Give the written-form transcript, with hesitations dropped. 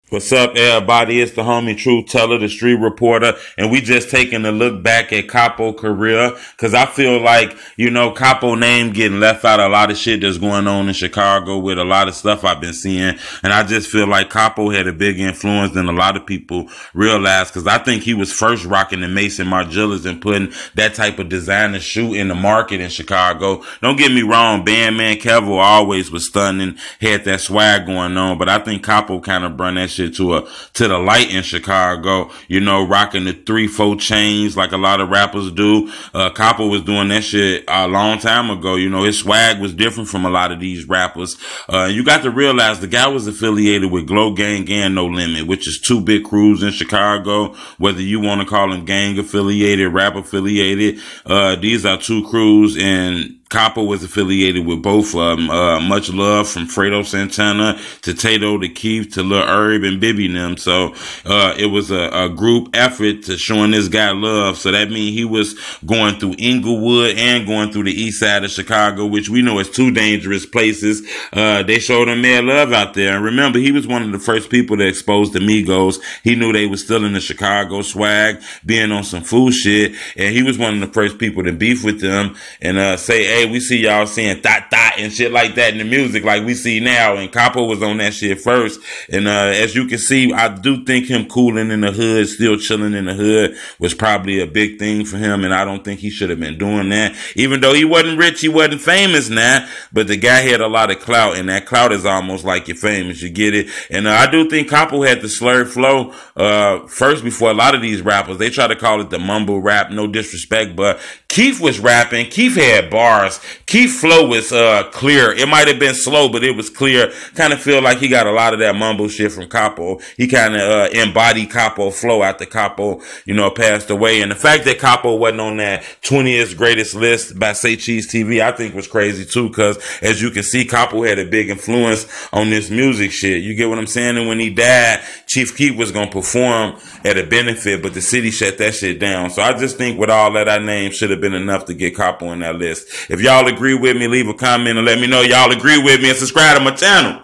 What's up, everybody? It's the homie Truth Teller, the street reporter, and we just taking a look back at CAPO career, because I feel like, CAPO name getting left out of a lot of shit that's going on in Chicago with a lot of stuff I've been seeing, and I just feel like CAPO had a big influence than a lot of people realize, because I think he was first rocking the Mason Margielas and putting that type of designer shoe in the market in Chicago. Don't get me wrong, Bandman Cavill always was stunning, had that swag going on, but I think CAPO kind of brought that shit to the light in Chicago, rocking the 3-4 chains like a lot of rappers do. CAPO was doing that shit a long time ago. His swag was different from a lot of these rappers. You got to realize the guy was affiliated with Glow Gang and No Limit, which is two big crews in Chicago, whether you want to call them gang affiliated, rap affiliated. These are two crews, and CAPO was affiliated with both of them. Much love from Fredo Santana to Tato to Keith to Lil Herb and Bibby and them. So it was a group effort to showing this guy love. So that means he was going through Inglewood and going through the east side of Chicago, which we know is two dangerous places. They showed him mad love out there. And remember, he was one of the first people to expose the Migos. He knew they was still in the Chicago swag, being on some fool shit. And he was one of the first people to beef with them and say, hey, we see y'all saying thot and shit like that in the music like we see now, and CAPO was on that shit first. And as you can see, I do think him cooling in the hood, still chilling in the hood, was probably a big thing for him, and I don't think he should have been doing that. Even though he wasn't rich, he wasn't famous now, but the guy had a lot of clout, and that clout is almost like you're famous, you get it? And I do think CAPO had the slurred flow first before a lot of these rappers. They try to call it the mumble rap, no disrespect, but Keith was rapping. Keith had bars. Keith's flow was clear. It might have been slow, but it was clear. Kind of feel like he got a lot of that mumble shit from CAPO. He kind of embodied CAPO flow after CAPO, passed away. And the fact that CAPO wasn't on that 20th greatest list by Say Cheese TV, I think was crazy too, because as you can see, CAPO had a big influence on this music shit. You get what I'm saying? And when he died, Chief Keef was going to perform at a benefit, but the city shut that shit down. So I just think with all that I named should have been enough to get CAPO on that list. If y'all agree with me, leave a comment and let me know y'all agree with me, and subscribe to my channel.